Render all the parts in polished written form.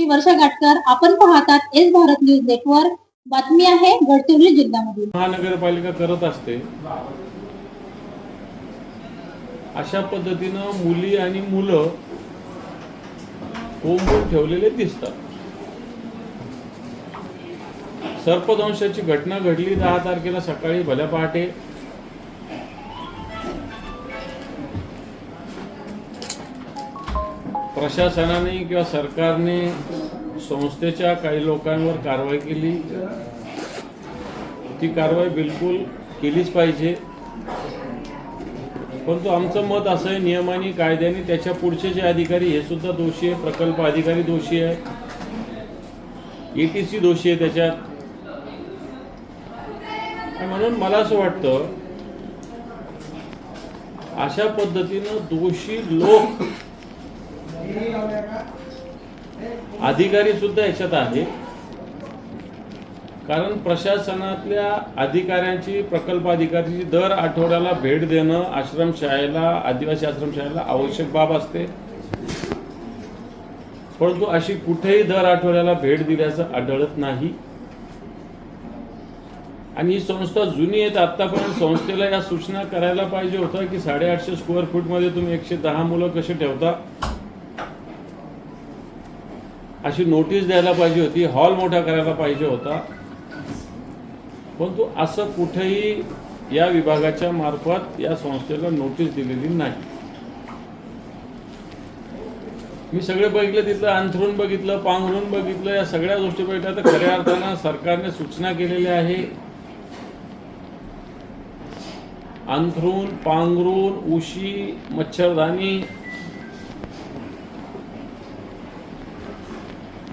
मी वर्षा गाटकर. आपण पाहतात S Bharat news network. बातमी आहे गडचिरोली जिल्ह्यामधील. महानगरपालिका करत असते अशा पद्धतीनं मुली आणि मुलं कोंबून ठेवलेले दिसतात. सर्पदंशाची घटना घडली 10 तारखेला सकाळी भल्या पहाटे. प्रशासनाने किंवा सरकारने संस्थेच्या काही लोकांवर कारवाई केली. ती कारवाई बिलकुल केलीच पाहिजे. परंतु आमचं मत असं आहे, नियमाने कायद्याने त्याच्या पुढचे जे अधिकारी हे सुद्धा दोषी आहे. प्रकल्प अधिकारी दोषी आहे, ETC दोषी आहे त्याच्यात. म्हणून मला असं वाटतं अशा पद्धतीनं दोषी लोक अधिकारी सुद्धा याच्यात आहे. कारण प्रशासनातल्या अधिकाऱ्यांची, प्रकल्प अधिकाऱ्यांची दर आठवड्याला भेट देणं आश्रमशाळेला, आदिवासी आश्रमशाळेला आवश्यक बाब असते. परंतु अशी कुठेही दर आठवड्याला भेट दिल्याचं आढळत नाही. आणि ही संस्था जुनी आहे. आतापर्यंत संस्थेला या सूचना करायला पाहिजे होतं की 850 स्क्वेअर फूटमध्ये तुम्ही 110 मुलं कसे ठेवता, अशी नोटीस द्यायला पाहिजे होती. हॉल मोठा करायला पाहिजे होता. परंतु असं कुठेही या विभागाच्या मार्फत या संस्थेला नोटीस दिलेली नाही. मी सगळे बघितलं, तिथलं अंथरून बघितलं, पांघरून बघितलं, या सगळ्या गोष्टी बघितल्या. तर खऱ्या अर्थानं सरकारने सूचना केलेल्या आहे. अंथरून, पांघरून, उशी, मच्छरदाणी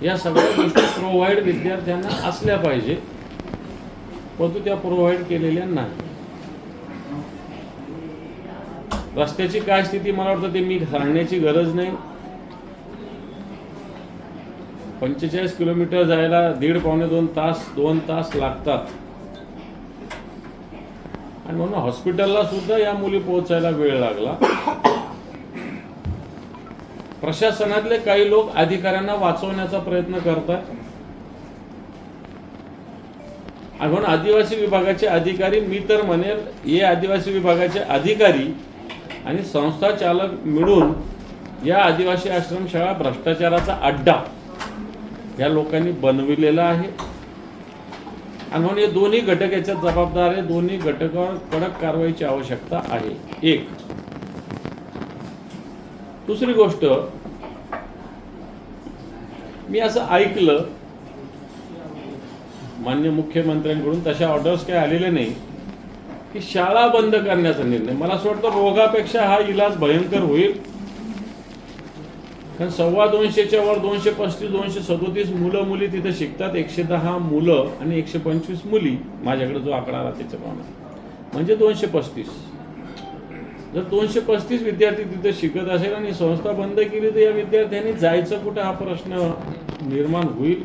या सगळ्या गोष्टी प्रोव्हाइड विद्यार्थ्यांना असल्या पाहिजे. परंतु त्या प्रोव्हाइड केलेल्या नाही. रस्त्याची काय स्थिती मला वाटतं ते मी सांगण्याची गरज नाही. 45 किलोमीटर जायला 1.5-2 तास लागतात. आणि म्हणून हॉस्पिटलला सुद्धा या मुली पोहोचायला वेळ लागला. प्रशासनातले काही लोक अधिकाऱ्यांना वाचवण्याचा प्रयत्न करतात. आणि म्हणून आदिवासी विभागाचे अधिकारी, मी तर म्हणेल हे आदिवासी विभागाचे अधिकारी आणि संस्था चालक मिळून या आदिवासी आश्रमशाळा भ्रष्टाचाराचा अड्डा या लोकांनी बनविलेला आहे. आणि म्हणून हे दोन्ही घटक याच्यात जबाबदार आहे. दोन्ही घटकावर कडक कारवाईची आवश्यकता आहे. एक दुसरी गोष्ट, मी असं ऐकलं मान्य मुख्यमंत्र्यांकडून, तशा ऑर्डर्स काही आलेले नाही, की शाळा बंद करण्याचा निर्णय. मला असं वाटतं रोगापेक्षा हा इलाज भयंकर होईल. कारण 250च्या वर 235-237 मुलं मुली तिथे शिकतात. 110 मुलं आणि 125 मुली, माझ्याकडे जो आकडा आला त्याच्याप्रमाणे, म्हणजे 235. जर 235 विद्यार्थी तिथे शिकत असेल आणि संस्था बंद केली तर या विद्यार्थ्यांनी जायचं कुठं हा प्रश्न निर्माण होईल.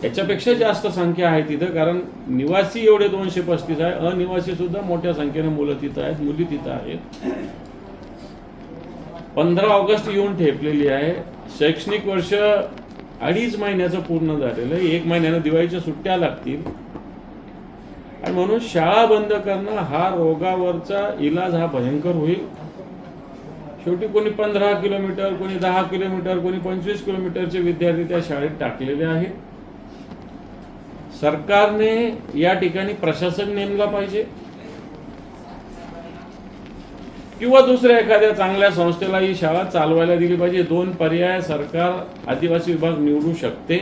याच्यापेक्षा जास्त संख्या आहे तिथं. कारण निवासी एवढे 235 आहे, अनिवासी सुद्धा मोठ्या संख्येने मुलं तिथं आहेत, मुली तिथं आहेत. 15 ऑगस्ट येऊन ठेपलेली आहे. शैक्षणिक वर्ष 2.5 महिन्याचं पूर्ण झालेलं आहे. 1 महिन्यानं दिवाळीच्या सुट्ट्या लागतील. आणि म्हणून शाळा बंद करणं हा रोगावरचा इलाज हा भयंकर होईल. शेवटी कोणी 15 किलोमीटर, कोणी 10 किलोमीटर, कोणी 25 किलोमीटरचे विद्यार्थी त्या शाळेत टाकलेले आहेत. सरकारने या ठिकाणी प्रशासक नेमला पाहिजे किंवा दुसऱ्या एखाद्या चांगल्या संस्थेला ही शाळा चालवायला दिली पाहिजे. 2 पर्याय सरकार, आदिवासी विभाग निवडू शकते.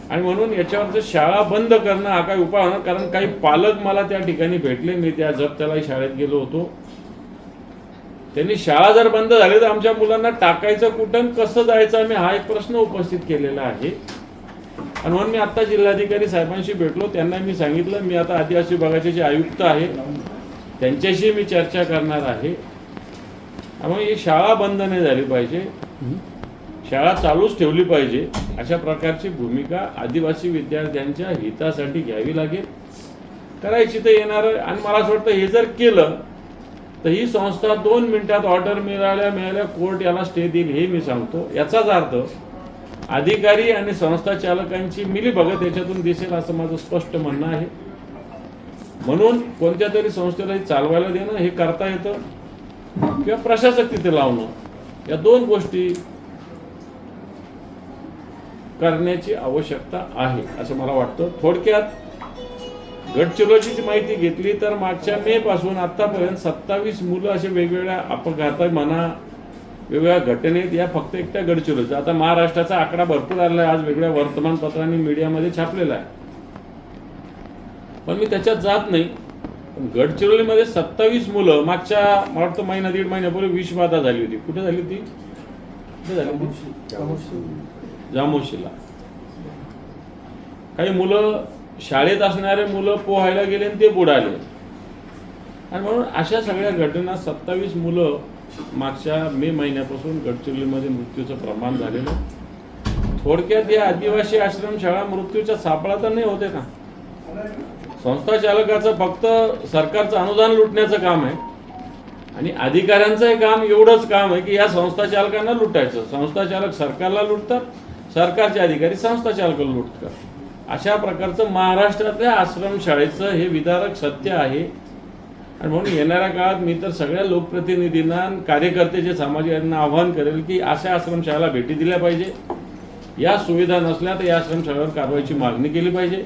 आणि म्हणून याच्यावर शाळा बंद करणं हा काही उपाय होणार. कारण काही पालक मला त्या ठिकाणी भेटले, मी त्या जप्त्याला शाळेत गेलो होतो. त्यांनी शाळा जर बंद झाली तर आमच्या मुलांना टाकायचं कुठं, कसं जायचं, आम्ही हा एक प्रश्न उपस्थित केलेला आहे. आणि म्हणून मी आता जिल्हाधिकारी साहेबांशी भेटलो. त्यांना मी सांगितलं मी आता आदिवासी विभागाचे जे आयुक्त आहेत त्यांच्याशी मी चर्चा करणार आहे. त्यामुळे ही शाळा बंद नाही झाली पाहिजे, शाळा चालूच ठेवली पाहिजे. अशा प्रकारची भूमिका आदिवासी विद्यार्थ्यांच्या हितासाठी घ्यावी लागेल. करायची तर येणार. आणि मला असं वाटतं हे जर केलं तर ही संस्था 2 मिनिटात ऑर्डर मिळाल्या कोर्ट याला स्टे देईल हे मी सांगतो. याचाच अर्थ अधिकारी आणि संस्था चालकांची मिलीभगत याच्यातून दिसेल असं माझं स्पष्ट म्हणणं आहे. म्हणून कोणत्या तरी संस्थेला हे चालवायला देणं हे करता येतं किंवा प्रशासक तिथे लावणं, या 2 गोष्टी करण्याची आवश्यकता आहे असं मला वाटतं. थोडक्यात गडचिरोलीची माहिती घेतली तर मागच्या मे पासून आतापर्यंत 27 मुलं असे वेगवेगळ्या अपघातात म्हणा वेगवेगळ्या घटनेत या फक्त एकट्या गडचिरोलीचा. आता महाराष्ट्राचा आकडा भरपूर आलेला आहे, आज वेगळ्या वर्तमानपत्रांनी मीडियामध्ये छापलेला आहे, पण मी त्याच्यात जात नाही. गडचिरोलीमध्ये 27 मुलं मागच्या मला वाटतं महिना 1.5 महिन्यापूर्वी विषबाधा झाली होती. कुठे झाली होती? कुठे झाली होती? जामोशीला. काही मुलं शाळेत असणारे मुलं पोहायला गेले आणि ते बुडाले, आणि म्हणून अशा सगळ्या घटना 27 मुलं मागच्या मे महिन्यापासून गडचिरोलीमध्ये मृत्यूचं प्रमाण झालेलं. थोडक्यात या आदिवासी आश्रमशाळा मृत्यूच्या सापळा तर नाही होते ना. संस्था चालकाचं फक्त सरकारचं अनुदान लुटण्याचं काम आहे आणि अधिकाऱ्यांचं काम एवढंच काम आहे की या संस्था चालकांना लुटायचं. संस्था चालक सरकारला लुटतात, सरकारचे अधिकारी संस्था चालकाला लुटतात. अशा प्रकारचं महाराष्ट्रातल्या आश्रमशाळेचं हे विदारक सत्य आहे. आणि म्हणून येणाऱ्या काळात मी तर सगळ्या लोकप्रतिनिधींना, कार्यकर्ते जे सामाजिक यांना आवाहन करेल की अशा आश्रमशाळेला भेटी दिल्या पाहिजे. या सुविधा नसल्या तर या आश्रमशाळेवर कारवाईची मागणी केली पाहिजे,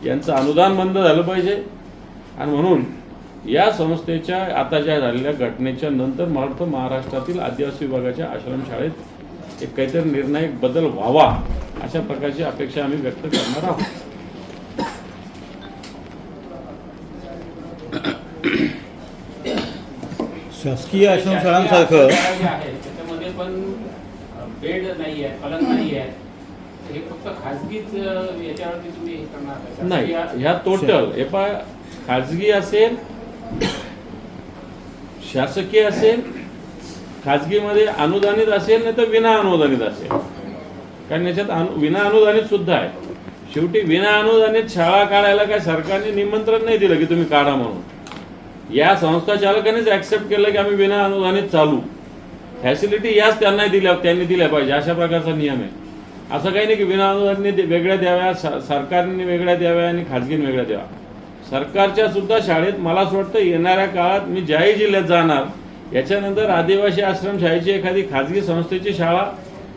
यांचं अनुदान बंद झालं पाहिजे. आणि म्हणून या संस्थेच्या आता ज्या झालेल्या घटनेच्या नंतर मला वाटतं महाराष्ट्रातील आदिवासी विभागाच्या आश्रमशाळेत एक काहीतरी निर्णायक बदल व्हावा अशा प्रकारची अपेक्षा आम्ही व्यक्त करणार आहोत. शासकीय आश्रमशाळांसारखं त्याच्यामध्ये पण बेड नाही आहे, पलंग नाही आहे, हे फक्त खाजगीच याच्यावरती तुम्ही हे करणार नाही. ह्या टोटल हे पहा, खाजगी असेल, शासकीय असेल, खाजगीमध्ये अनुदानित असेल, नाही तर विना अनुदानित असेल. कारण याच्यात विना अनुदानित सुद्धा आहे. शेवटी विना अनुदानित शाळा काढायला काय सरकारने निमंत्रण नाही दिलं की तुम्ही काढा म्हणून. या संस्था चालकांनीच ऍक्सेप्ट केलं की आम्ही विना अनुदानित चालू. फॅसिलिटी याच त्यांनी दिल्या पाहिजे अशा प्रकारचा नियम आहे. असं काही नाही की विना अनुदानित वेगळ्या द्याव्या, सरकारने वेगळ्या द्याव्या आणि खाजगीने वेगळ्या द्याव्या. सरकारच्या सुद्धा शाळेत मला असं वाटतं येणाऱ्या काळात मी ज्याही जिल्ह्यात जाणार याच्यानंतर आदिवासी आश्रमशाळेची एखादी खाजगी संस्थेची शाळा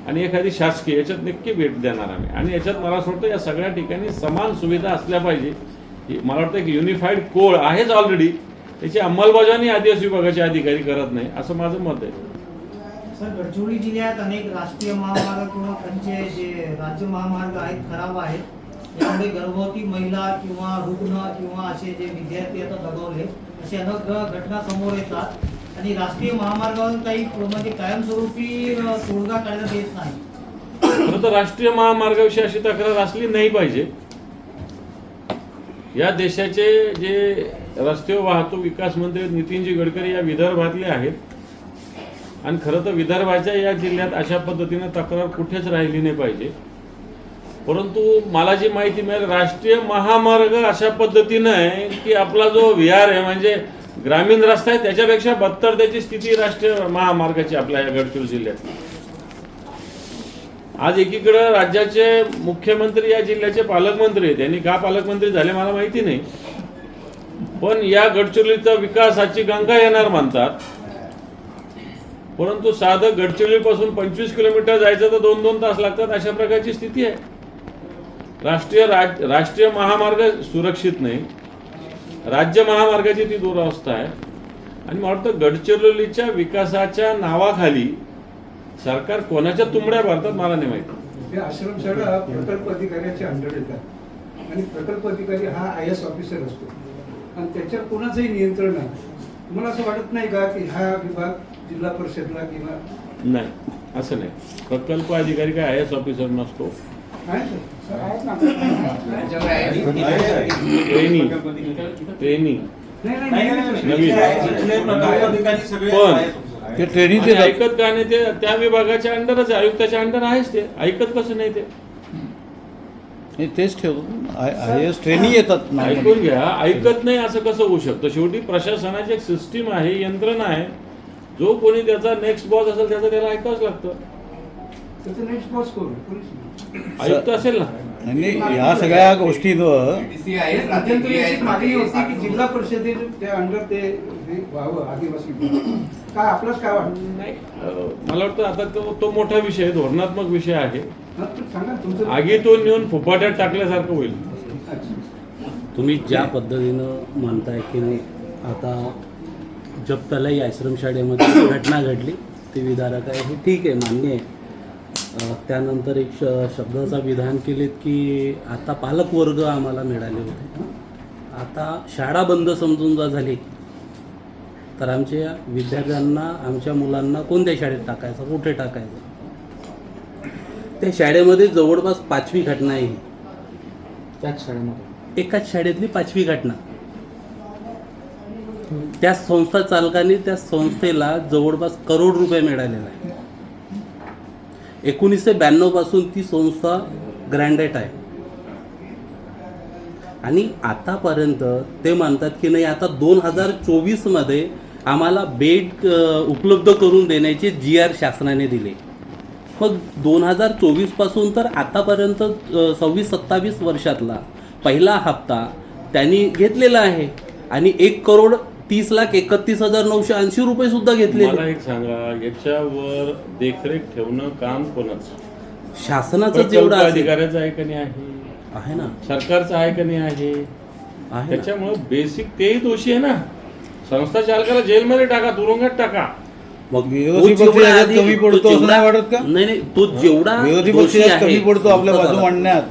आणि एखादी शासकीय याच्यात नक्की भेट देणार आम्ही. आणि याच्यात मला असं वाटतं या सगळ्या ठिकाणी समान सुविधा असल्या पाहिजे. मला वाटतं की युनिफाईड कोड आहेच ऑलरेडी, त्याची अंमलबजावणी आदिवासी विभागाचे अधिकारी करत नाही असं माझं मत आहे. सर, गडचिरोली जिल्ह्यात अनेक राष्ट्रीय महामार्ग किंवा त्यांचे जे राज्य महामार्ग आहेत खराब आहेत. यामुळे गर्भवती महिला किंवा रुग्ण किंवा असे जे विद्यार्थी आता दगावले असे अनेक घटना समोर येतात आणि राष्ट्रीय महामार्गावर काही म्हणजे कायमस्वरूपी तोडगा काढण्यात येत नाही. खरं तर राष्ट्रीय महामार्गाविषयी अशी तक्रार असली नाही पाहिजे. या देशाचे जे रस्ते वाहतूक विकास मंत्री नितीनजी गडकरी या विदर्भातले आहेत आणि खरं तर विदर्भाच्या या जिल्ह्यात अशा पद्धतीने तक्रार कुठेच राहिली नाही पाहिजे. परंतु मला जी माहिती मिळेल राष्ट्रीय महामार्ग अशा पद्धतीनं आहे की आपला जो विहार आहे म्हणजे ग्रामीण रस्ता आहे त्याच्यापेक्षा बत्तर त्याची स्थिती राष्ट्रीय महामार्गाची आपल्या या गडचिरोली जिल्ह्यात. आज एकीकडे राज्याचे मुख्यमंत्री या जिल्ह्याचे पालकमंत्री आहेत. त्यांनी का पालकमंत्री झाले मला माहिती नाही, पण या गडचिरोलीचा विकासाची गंगा येणार म्हणतात. परंतु साधं गडचिरोलीपासून 25 किलोमीटर जायचं तर 2-2 तास लागतात अशा प्रकारची स्थिती आहे. राष्ट्रीय महामार्ग सुरक्षित नाही, राज्य महामार्गाची ती दुरावस्था आहे. आणि मला वाटतं गडचिरोलीच्या विकासाच्या नावाखाली सरकार कोणाच्या तुंबड्या भरतात मला नाही माहिती. या आश्रमशाळा प्रकल्प अधिकाऱ्याच्या अंडर येतात आणि प्रकल्प अधिकारी हा IAS ऑफिसर असतो आणि त्याच्यावर कोणाचंही नियंत्रण नाही. तुम्हाला असं वाटत नाही का की हा विभाग जिल्हा परिषदला किंवा नाही असं नाही. प्रकल्प अधिकारी काय IAS ऑफिसर नसतो. ट्रेनिंग ते ट्रेनिंगचे ऐकत का नाही? ते त्या विभागाच्या अंडरच आयुक्ताच्या अंडर आहेच. ते ऐकत कसं नाही? ते नाही, तेच ठेवतो आय एस ट्रेनिंग येतात नाही ऐकून घ्या, ऐकत नाही असं कसं होऊ शकतं? शेवटी प्रशासनाची एक सिस्टीम आहे, यंत्रणा आहे. जो कोणी त्याचा नेक्स्ट बॉस असेल त्याचं त्याला ऐकावंच लागतं. त्याचं नेक्स्ट बॉस करू पोलीस आयुक्त असेल ना. आणि या सगळ्या गोष्टींवर मध्यंतरी अशी मागणी होती की जिल्हा परिषदेने त्या अंडर ते हे व्हावं आदिवासी विभाग. काय आपलंच काय वाटतं? नाही, मला वाटतं आता तो मोठा विषय आहे, धोरणात्मक विषय आहे. हा, तर सांगा तुमचं. आगीतून नेऊन फुपाट्यात टाकल्यासारखं होईल. अच्छा. तुम्ही ज्या पद्धतीनं म्हणताय की नाही, आता जपतलाई आश्रमशाळेमध्ये घटना घडली, ते विधारक आहे, हे ठीक आहे, मान्य आहे. त्यानंतर एक शब्दाचा विधान केलेत की आता पालकवर्ग आम्हाला मिळाले होते. आता शाळा बंद समजून झाली तर आमच्या विद्यार्थ्यांना, आमच्या मुलांना कोणत्या शाळेत टाकायचं, कुठे टाकायचं? त्या शाळेमध्ये जवळपास 5वी घटना आहे. त्याच शाळेमध्ये एकाच शाळेतली 5वी घटना. त्या संस्था चालकांनी त्या संस्थेला जवळपास करोड रुपये मिळालेला आहे. 1992 पासून ती संस्था ग्रँडेड आहे. आणि आतापर्यंत ते म्हणतात की नाही, आता 2024मध्ये आम्हाला बेड उपलब्ध करून देण्याचे GR शासनाने दिले. मग 2024 पासून तर आतापर्यंत 26-27 वर्षातला पहिला हप्ता त्यांनी घेतलेला आहे. आणि 1,30,31,980 रुपये सुद्धा मला घेतलेले. एक सांगा, याच्यावर देखरेख ठेवणं काम कोणाचं? शासनाचं प्रकल्प जेवढं असेल- अधिकाऱ्याचं आहे का नाही आहे ना, सरकारचं आहे का नाही आहे? आहे ना. त्याच्यामुळे बेसिक तेही दोषी आहे ना. संस्था चालकाला जेलमध्ये टाका, तुरुंगात टाका. मग विरोधी तो पक्ष जेवढा याच्यात आधी- कमी तो पडतो असं जेवढा- नाही वाटत का? नाही, तो जेवढा विरोधी पक्ष दोषी यात आहे, कमी पडतो आपल्या बाजू संस्था मांडण्यात,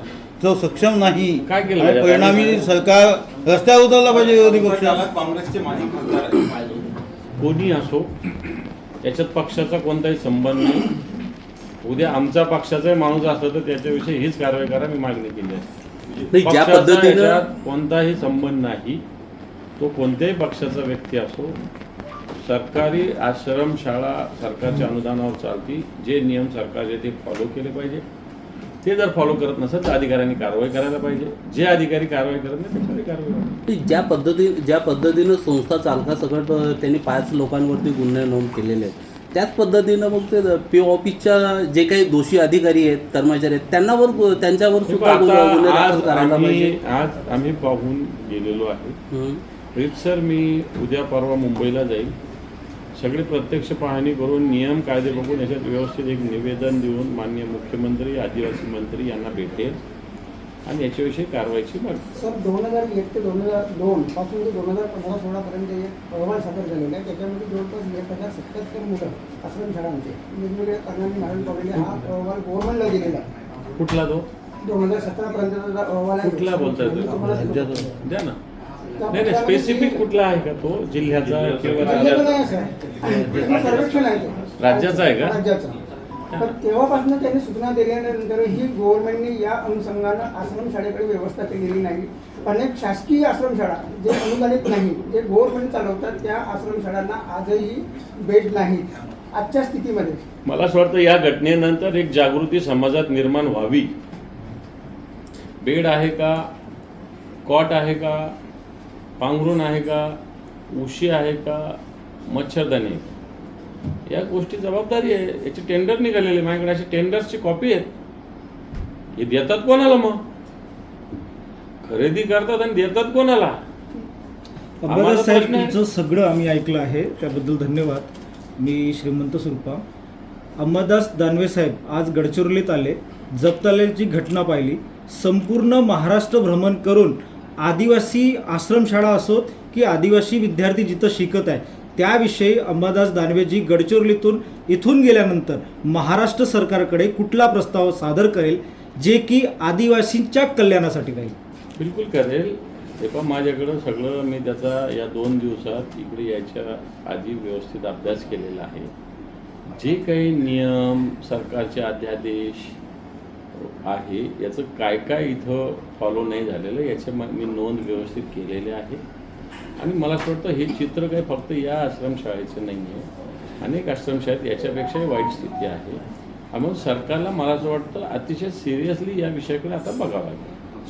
तो सक्षम नाही. काय केलं आणि पाहिजे? परिणामी सरकार रस्त्यावर उतरला पाहिजे विरोधी पक्ष. काँग्रेसचे माजी खासदार कोणी असो, त्याच्यात पक्षाचा कोणताही संबंध नाही. उद्या आमचा पक्षाचाही माणूस असला तर त्याच्याविषयी हीच कारवाई करा, मी मागणी केली आहे. नाही, ज्या पक्षाचा पद्धतीनं याच्यात कोणताही संबंध नाही. तो कोणत्याही पक्षाचा व्यक्ती असो. सरकारी आश्रमशाळा सरकारच्या अनुदानावर चालती. जे नियम सरकारचे ते फॉलो केले पाहिजे. ते जर फॉलो करत नसेल तर अधिकाऱ्यांनी कारवाई करायला पाहिजे. जे अधिकारी कारवाई करत नाही त्याच्यावर कारवाई करावी. ज्या पद्धतीनं संस्था चालकासकट त्यांनी 5 लोकांवरती गुन्हे नोंद केलेले आहेत, त्याच पद्धतीनं मग ते PO ऑफिसच्या जे काही दोषी अधिकारी आहेत, कर्मचारी आहेत, त्यांच्यावर सुद्धा गुन्हे दाखल करायला पाहिजे. आज आम्ही पाहून गेलेलो आहे. हं. सर मी उद्या परवा मुंबईला जाईल. सगळे प्रत्यक्ष पाहणी करून नियम कायदे बघून याच्यात व्यवस्थित एक निवेदन देऊन माननीय मुख्यमंत्री, आदिवासी मंत्री यांना भेटेल आणि याच्याविषयी कारवाईची मागणी. सर 2001 ते 2002 पासून ते 2015-16 पर्यंत एक अहवाल सादर झालेला आहे. त्याच्यामध्ये जवळपास 1077 मुलं आश्रमशाळांचे वेगवेगळ्या कारणांनी मरण पावलेले. हा अहवाल गव्हर्नमेंटला दिलेला आहे. कुठला तो? 2017 पर्यंतचा अहवाल आहे. कुठला बोलताय तुम्ही? राज्याचा. द्या ना. नाही, स्पेसिफिक कुठला आहे का तो? जिल्ह्याचा किंवा राज्याचं राज्याचा? नाही सर, पूर्ण सर्वेक्षण आहे ते. राज्याचा आहे का? राज्याचं. पण तेव्हापासून त्यांनी सूचना दिल्यानंतर ही गव्हर्नमेंटने या अनुषंगानं आश्रमशाळेकडे व्यवस्था केलेली नाही. अनेक शासकीय आश्रमशाळा जे अनुदानित नाही, जे गव्हर्नमेंट चालवतात, त्या आश्रमशाळांना आजही बेड नाहीत आजच्या स्थितीमध्ये. मला असं वाटतं या घटनेनंतर एक जागृती समाजात निर्माण व्हावी. बेड आहे का, कॉट आहे का, पांघरूण आहे का, उशी आहे का, मच्छरदाणी आहे का, या गोष्टी जबाबदारी आहे. याची टेंडर निघालेले माझ्याकडे, अशी टेंडर्सची कॉपी आहेत. हे देतात कोणाला? मग खरेदी करतात आणि देतात कोणाला? आम्हाला अंबादास साहेब, प्रश्न आहे. तुमचं सगळं आम्ही ऐकलं आहे, त्याबद्दल धन्यवाद. मी श्रीमंत सुरपा. अंबादास दानवे साहेब आज गडचिरोलीत आले, जपतलेची घटना पाहिली, संपूर्ण महाराष्ट्र भ्रमण करून आदिवासी आश्रमशाळा असोत की आदिवासी विद्यार्थी जिथं शिकत आहे त्याविषयी अंबादास दानवेजी गडचिरोलीतून इथून गेल्यानंतर महाराष्ट्र सरकारकडे कुठला प्रस्ताव सादर करेल जे की आदिवासींच्या कल्याणासाठी राहील? बिलकुल करेल. हे पण माझ्याकडं सगळं मी त्याचा या 2 दिवसात इकडे यायच्या आधी व्यवस्थित अभ्यास केलेला आहे. जे काही नियम, सरकारचे अध्यादेश आहे, याचं काय काय इथं फॉलो नाही झालेलं याचे मी नोंद व्यवस्थित केलेले आहे. आणि मला असं वाटतं हे चित्र काही फक्त या आश्रमशाळेचं नाही आहे, अनेक आश्रमशाळेत याच्यापेक्षाही वाईट स्थिती आहे. म्हणून सरकारला मला असं वाटतं अतिशय सिरियसली या विषयाकडे आता बघावं लागेल.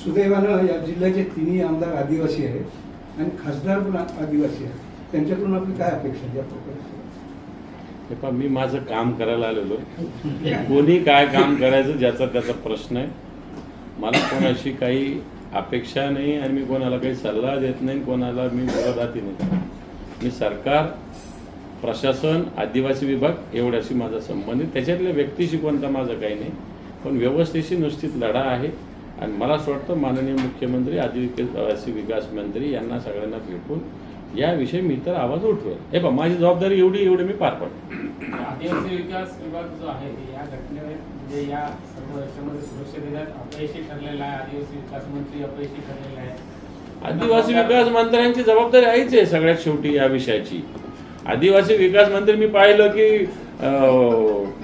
सुदैवानं या जिल्ह्याचे तिन्ही आमदार आदिवासी आहेत आणि खासदार पण आदिवासी आहेत. त्यांच्याकडून आपली काय अपेक्षा आहे या प्रकारे? हे पहा, मी माझं काम करायला आलेलो आहे. कोणी काय काम करायचं ज्याचा त्याचा प्रश्न आहे. मला कोणाशी काही अपेक्षा नाही आणि मी कोणाला काही सल्ला देत नाही, कोणाला मी विरोधाती नाही. मी सरकार, प्रशासन, आदिवासी विभाग एवढ्याशी माझा संबंध आहे. त्याच्यातल्या व्यक्तीशी कोणता माझा काही नाही, पण व्यवस्थेशी निश्चित लढा आहे. आणि मला असं वाटतं माननीय मुख्यमंत्री, आदिवासी विकास मंत्री यांना सगळ्यांना भेटून याविषयी मी तर आवाज उठवेल. हे पहा, माझी जबाबदारी एवढी मी पार पाडतो. आदिवासी विकास विभाग जो आहे ते या घटनेमध्ये म्हणजे या सर्व याच्यामध्ये सुरक्षिततेत अपयशी ठरलेला आहे. आदिवासी विकास मंत्री अपयशी ठरलेला आहे. आदिवासी विकास मंत्र्यांची जबाबदारी आहेच आहे सगळ्यात शेवटी या विषयाची. आदिवासी विकास मंत्री मी पाहिलं की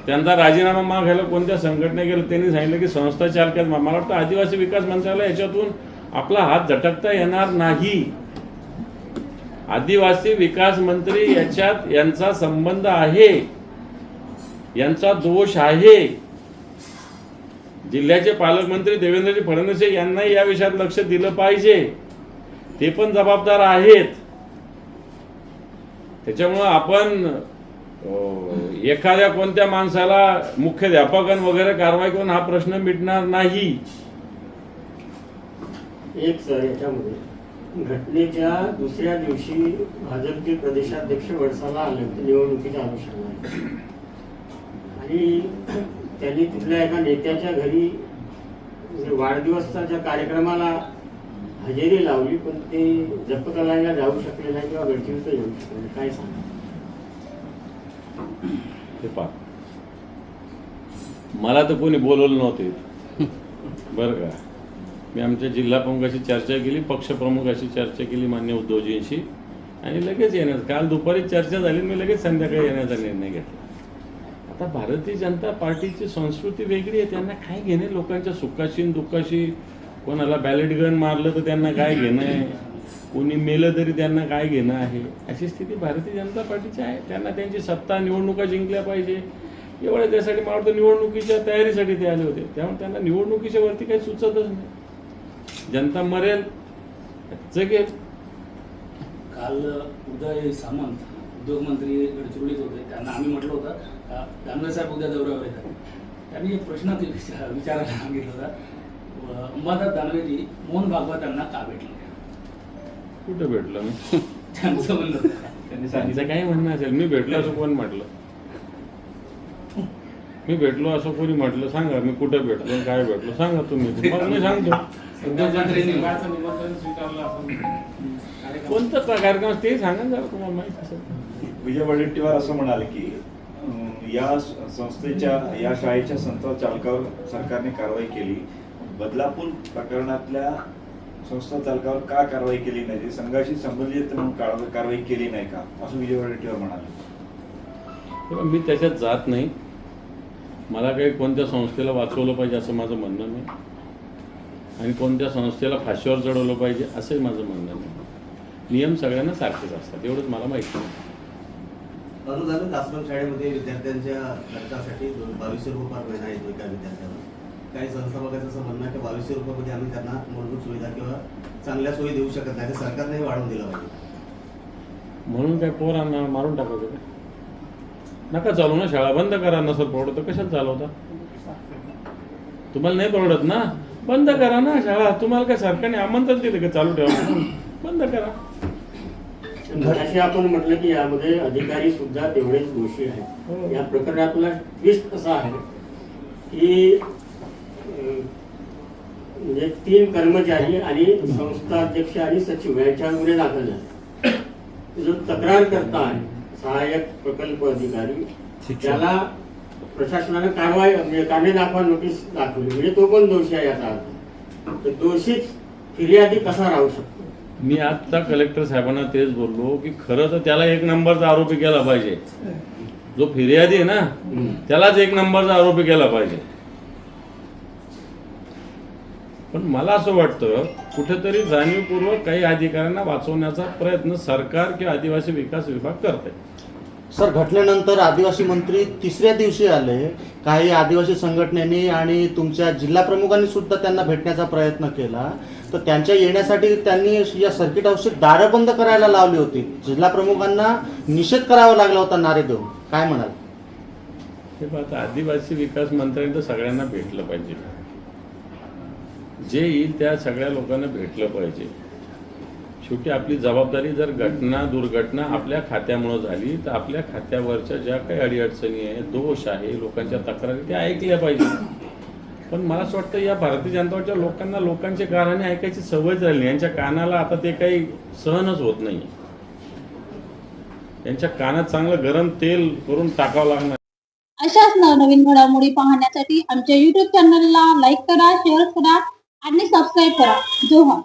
त्यांचा राजीनामा मागायला कोणत्या संघटने गेलं, त्यांनी सांगितलं की संस्था चालकात. मला वाटतं आदिवासी विकास मंत्र्याला याच्यातून आपला हात झटकता येणार नाही. आदिवासी विकास मंत्री याच्यात यांचा संबंध आहे, यांचा दोष आहे. जिल्ह्याचे पालकमंत्री देवेंद्रजी फडणवीस यांनाही या विषयात लक्ष दिलं पाहिजे. ते पण जबाबदार आहेत. त्याच्यामुळं आपण एखाद्या कोणत्या माणसाला मुख्याध्यापकां वगैरे कारवाई करून हा प्रश्न मिटणार नाही. एक सर, याच्यामध्ये घटनेच्या दुसऱ्या दिवशी भाजपचे प्रदेशाध्यक्ष वडसाला आले होते निवडणुकीच्या अनुषंगाने आणि त्यांनी तिथल्या एका नेत्याच्या घरी वाढदिवसाच्या कार्यक्रमाला हजेरी लावली, पण ते जपतलाला जाऊ शकले नाही किंवा गडचिरोलीत येऊ शकले नाही. काय सांगा? हे पहा, मला तर कोणी बोलवलं नव्हते बरं का. मी आमच्या जिल्हा प्रमुखाशी चर्चा केली, पक्षप्रमुखाशी चर्चा केली मान्य उद्धवजींशी, आणि लगेच येण्याचं, काल दुपारी चर्चा झाली, मी लगेच संध्याकाळी येण्याचा निर्णय घेतला. आता भारतीय जनता पार्टीची संस्कृती वेगळी आहे. त्यांना काय घेणे लोकांच्या सुखाशी आणि दुःखाशी. कोणाला बॅलेट गन मारलं तर त्यांना काय घेणं आहे, कोणी मेलं तरी त्यांना काय घेणं आहे. अशी स्थिती भारतीय जनता पार्टीची आहे. त्यांना त्यांची सत्ता, निवडणुका जिंकल्या पाहिजे एवढं. त्यासाठी मला वाटतं निवडणुकीच्या तयारीसाठी ते आले होते. त्यामुळे त्यांना निवडणुकीच्या वरती काही सुचतच नाही. जनता मरेल, जगेल. काल उदय सामंत उद्योगमंत्री गडचिरोलीत होते. त्यांना आम्ही म्हटलं होतं दानवे साहेब उद्या दौऱ्यावर येतात. त्यांनी एक प्रश्न विचारायला सांगितलं होता, अंबादास दानवेजी मोहन भागवत यांना का भेटलं? कुठं भेटलं मी? त्यांचं म्हणणं होतं. त्यांचं काय म्हणणं असेल. मी भेटलो असं कोण म्हटलं? मी भेटलो असं कोणी म्हटलं? सांगा, मी कुठं भेटलो, काय भेटलो सांगा तुम्ही, मग मी सांगतो. निवाचं निमंत्रण स्वीकारलं आपण. कोणतं कार्यक्रम ते सांगा जरा, तुम्हाला माहिती असेल. विजय वडेट्टीवार असं म्हणाले की या संस्थेच्या, या शाळेच्या संचालकावर सरकारने कारवाई केली, बदलापूर प्रकरणातल्या संस्था चालकावर का कारवाई केली नाही, संघाशी संबंधित म्हणून कारवाई केली नाही का, असं विजय वडेट्टीवार म्हणाले. मी त्याच्यात जात नाही. मला काही कोणत्या संस्थेला वाचवलं पाहिजे असं माझं म्हणणं नाही, आणि कोणत्या संस्थेला फाशीवर चढवलं पाहिजे असंही माझं म्हणणं नाही. नियम सगळ्यांना सारखेच असतात, एवढंच मला माहिती नाही. अनुदानित आश्रम शाळेमध्ये विद्यार्थ्यांच्या खर्चासाठी 2200 रुपये पर महिना येतो एका विद्यार्थ्याला. काही संस्थापकांचं असं म्हणणं आहे की 2200 रुपयामध्ये आम्ही त्यांना मूलभूत सुविधा किंवा चांगल्या सोयी देऊ शकत नाही, ते सरकारनेही वाढवून दिलं पाहिजे. म्हणून काय पोरांना मारून टाकायचं का? नका चालू ना शाळा, बंद करा. नसर परवडतं कशात चालवता? तुम्हाला नाही परवडत ना, बंद करा ना शाळा. तुम्हाला काय सरकारने आमंत्रण दिलं का चालू ठेवा? बंद करा. असे आपण म्हटलं की यामध्ये अधिकारी सुद्धा तेवढेच दोषी आहेत. या प्रकरणातला ट्विस्ट असा आहे की म्हणजे 3 कर्मचारी आणि संस्था अध्यक्ष आणि सचिव यांच्यावर गुन्हे दाखल झाले. जो तक्रार करता आहे सहाय्यक प्रकल्प अधिकारी, त्याला प्रशासनाने कारवाई म्हणजे कारणे दाखवा नोटीस दाखवली, म्हणजे तो पण दोषी आहे याचा अर्थ. तर दोषीच फिर्यादी कसा राहू शकतो? मी आता कलेक्टर साहेबांना तेच बोललो की खरं तर त्याला 1 नंबरचा आरोपी केला पाहिजे. जो फिर्यादी आहे ना त्यालाच 1 नंबरचा आरोपी केला पाहिजे. पण मला असं वाटतं कुठेतरी जाणीवपूर्वक काही अधिकाऱ्यांना वाचवण्याचा प्रयत्न सरकार किंवा आदिवासी विकास विभाग करते. सर, घटनेनंतर आदिवासी मंत्री तिसऱ्या दिवशी आले. काही आदिवासी संघटनेनी आणि तुमच्या जिल्हा प्रमुखांनी सुद्धा त्यांना भेटण्याचा प्रयत्न केला. तर त्यांच्या येण्यासाठी त्यांनी या सर्किट हाऊसची दारं बंद करायला लावली होती. जिल्हा प्रमुखांना निषेध करावा लागला होता नारे देऊन. काय म्हणाल? हे आता आदिवासी विकास मंत्र्यांनी तर सगळ्यांना भेटलं पाहिजे. जे येईल त्या सगळ्या लोकांना भेटलं पाहिजे. शेवटी आपली जबाबदारी, जर दुर्घटना आपल्या खात्यामुळं झाली तर आपल्या खात्यावरच्या ज्या काही अडीअडचणी आहे, दोष आहे, लोकांच्या तक्रारी, त्या ऐकल्या पाहिजे. पण मला असं वाटतं या भारतीय जनता पार्टीच्या लोकांना लोकांचे गाणे ऐकायची सवय झाली. यांच्या कानाला आता ते काही सहनच होत नाही. यांच्या कानात चांगलं गरम तेल करून टाकावं लागणार. अशाच नवनवीन घडामोडी पाहण्यासाठी आमच्या YouTube चॅनलला लाईक करा, शेअर करा आणि सबस्क्राईब करा. जोहार.